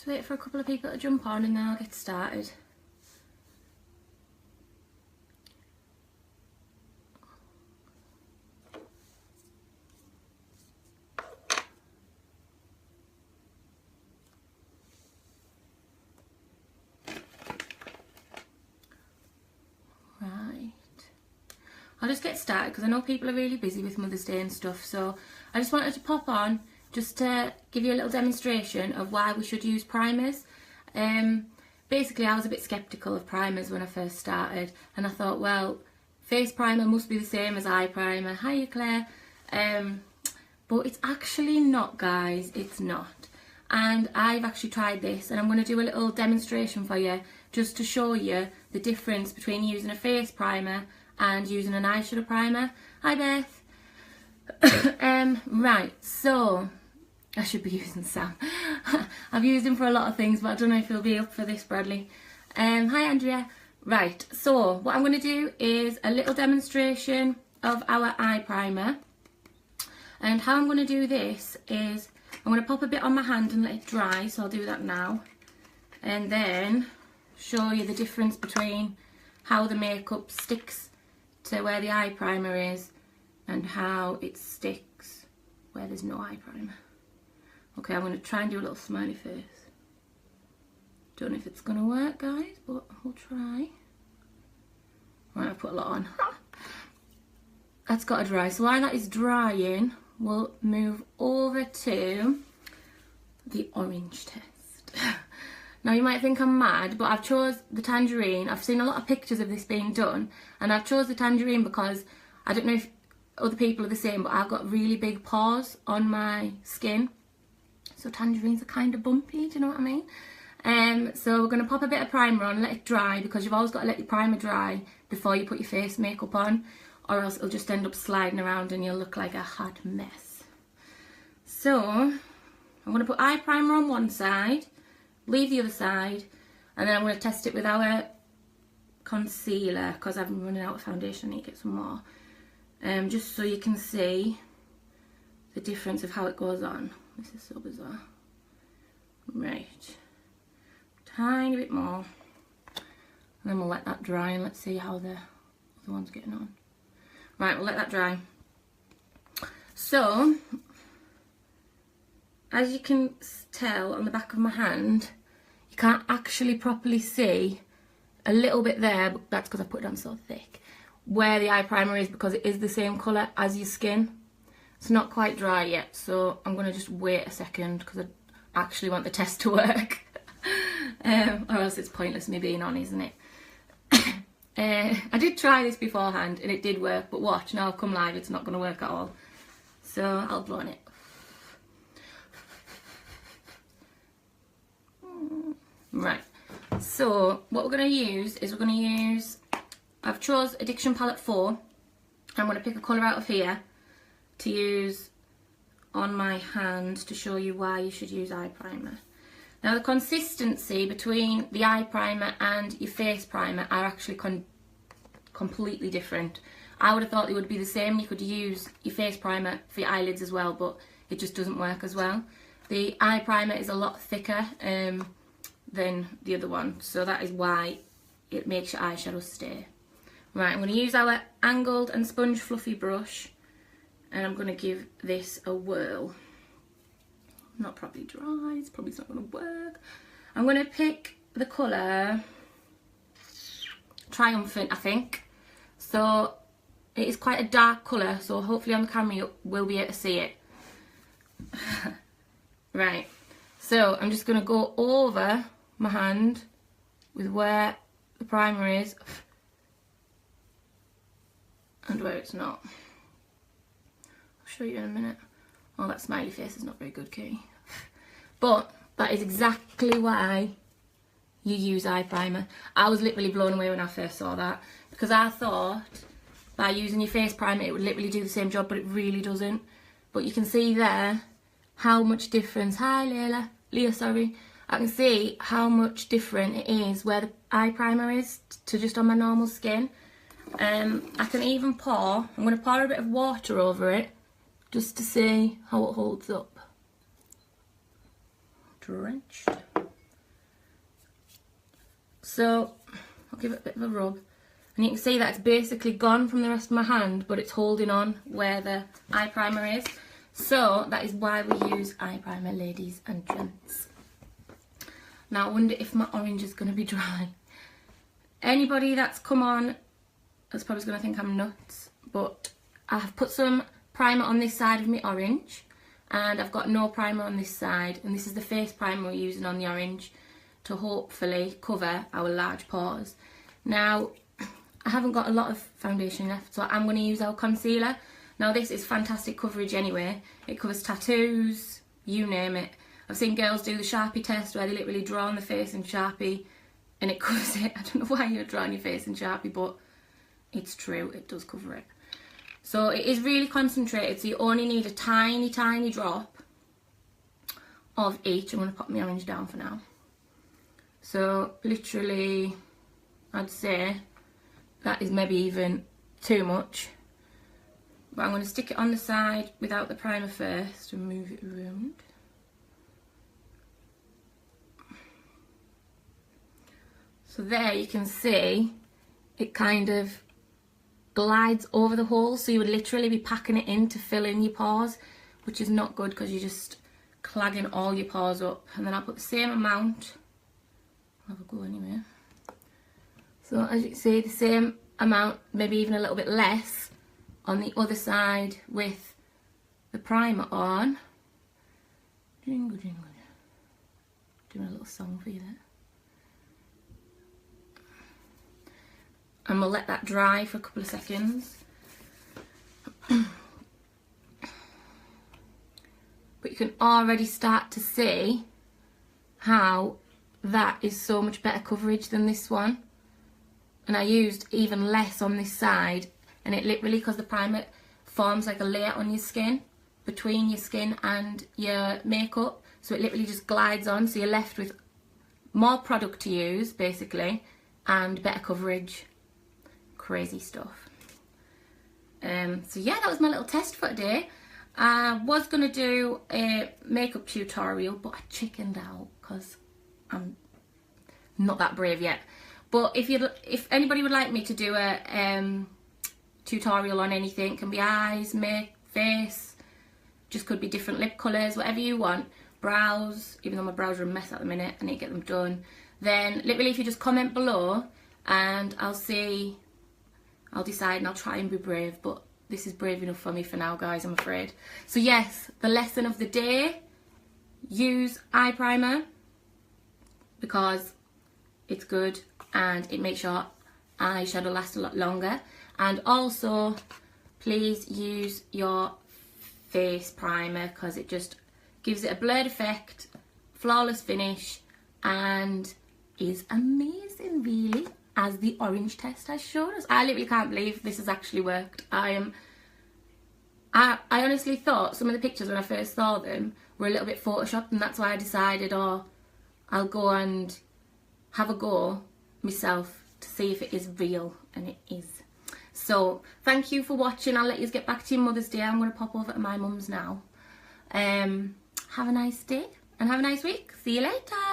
wait for a couple of people to jump on and then I'll get started. Right. I'll just get started because I know people are really busy with Mother's Day and stuff, so I just wanted to pop on just to give you a little demonstration of why we should use primers. Basically, I was a bit sceptical of primers when I first started, and I thought, well, face primer must be the same as eye primer. Hiya, Claire. But it's actually not, guys. It's not. And I've actually tried this, and I'm going to do a little demonstration for you just to show you the difference between using a face primer and using an eyeshadow primer. Hi, Beth. Right, so I should be using Sam. I've used him for a lot of things, but I don't know if he'll be up for this, Bradley. Hi, Andrea. Right, so what I'm going to do is a little demonstration of our eye primer. And how I'm going to do this is I'm going to pop a bit on my hand and let it dry, so I'll do that now. And then show you the difference between how the makeup sticks to where the eye primer is and how it sticks where there's no eye primer. Okay, I'm going to try and do a little smiley face. Don't know if it's going to work, guys, but we'll try. Right, I've put a lot on. That's got to dry. So while that is drying, we'll move over to the orange test. Now you might think I'm mad, but I've chose the tangerine. I've seen a lot of pictures of this being done, and I've chose the tangerine because I don't know if other people are the same, but I've got really big pores on my skin. So tangerines are kind of bumpy, do you know what I mean? So we're going to pop a bit of primer on, let it dry, because you've always got to let your primer dry before you put your face makeup on, or else it'll just end up sliding around and you'll look like a hot mess. So I'm going to put eye primer on one side, leave the other side, and then I'm going to test it with our concealer because I've been running out of foundation. I need to get some more. Just so you can see the difference of how it goes on. This is so bizarre. Right, tiny bit more, and then we'll let that dry and let's see how the other one's getting on. Right, we'll let that dry. So, as you can tell on the back of my hand, you can't actually properly see a little bit there, but that's because I put it on so thick, where the eye primer is, because it is the same colour as your skin. It's not quite dry yet, so I'm going to just wait a second because I actually want the test to work. Or else it's pointless me being on, isn't it? I did try this beforehand and it did work, but watch, now I've come live, it's not going to work at all. So I'll blow on it. Right, so what we're going to use is I've chose Addiction Palette 4. I'm going to pick a colour out of here to use on my hand to show you why you should use eye primer. Now the consistency between the eye primer and your face primer are actually completely different. I would have thought they would be the same. You could use your face primer for your eyelids as well, but it just doesn't work as well. The eye primer is a lot thicker than the other one, so that is why it makes your eyeshadow stay. Right, I'm going to use our angled and sponge fluffy brush, and I'm going to give this a whirl. Not properly dry, it's probably not going to work. I'm going to pick the colour Triumphant, I think. So it is quite a dark colour, so hopefully on the camera you will be able to see it. Right, so I'm just going to go over my hand with where the primer is and where it's not. I'll show you in a minute. Oh, that smiley face is not very good, Katie. But that is exactly why you use eye primer. I was literally blown away when I first saw that, because I thought by using your face primer it would literally do the same job, but it really doesn't. But you can see there how much difference. Hi Leah, sorry. I can see how much different it is where the eye primer is to just on my normal skin. I can even pour, I'm going to pour a bit of water over it just to see how it holds up. Drenched. So I'll give it a bit of a rub. And you can see that it's basically gone from the rest of my hand, but it's holding on where the eye primer is. So that is why we use eye primer, ladies and gents. Now I wonder if my orange is going to be dry. Anybody that's come on is probably going to think I'm nuts, but I've put some primer on this side of my orange, and I've got no primer on this side, and this is the face primer we're using on the orange to hopefully cover our large pores. Now I haven't got a lot of foundation left, so I'm going to use our concealer. Now this is fantastic coverage anyway. It covers tattoos, you name it. I've seen girls do the Sharpie test where they literally draw on the face in Sharpie and it covers it. I don't know why you're drawing your face in Sharpie, but it's true, it does cover it. So it is really concentrated, so you only need a tiny, tiny drop of each. I'm going to pop my orange down for now. So literally, I'd say that is maybe even too much. But I'm going to stick it on the side without the primer first and move it around. So there you can see it kind of glides over the holes, so you would literally be packing it in to fill in your pores, which is not good because you're just clagging all your pores up. And then I'll put the same amount, I'll have a go anyway. So as you can see, the same amount, maybe even a little bit less, on the other side with the primer on. Jingle, jingle. Doing a little song for you there. And we'll let that dry for a couple of seconds. But you can already start to see how that is so much better coverage than this one. And I used even less on this side, and it literally, because the primer forms like a layer on your skin, between your skin and your makeup, so it literally just glides on, so you're left with more product to use basically and better coverage. Crazy stuff. So yeah, that was my little test for today. I was going to do a makeup tutorial, but I chickened out because I'm not that brave yet. But if anybody would like me to do a tutorial on anything, can be eyes, face, just could be different lip colours, whatever you want, brows, even though my brows are a mess at the minute, I need to get them done, then literally if you just comment below and I'll decide and I'll try and be brave, but this is brave enough for me for now, guys, I'm afraid. So yes, the lesson of the day, use eye primer because it's good and it makes your eyeshadow last a lot longer. And also, please use your face primer because it just gives it a blurred effect, flawless finish, and is amazing, really, as the orange test has shown us. I literally can't believe this has actually worked. I honestly thought some of the pictures when I first saw them were a little bit photoshopped, and that's why I decided, oh, I'll go and have a go myself to see if it is real, and it is. So thank you for watching. I'll let you get back to your Mother's Day. I'm going to pop over to my mum's now. Have a nice day and have a nice week. See you later.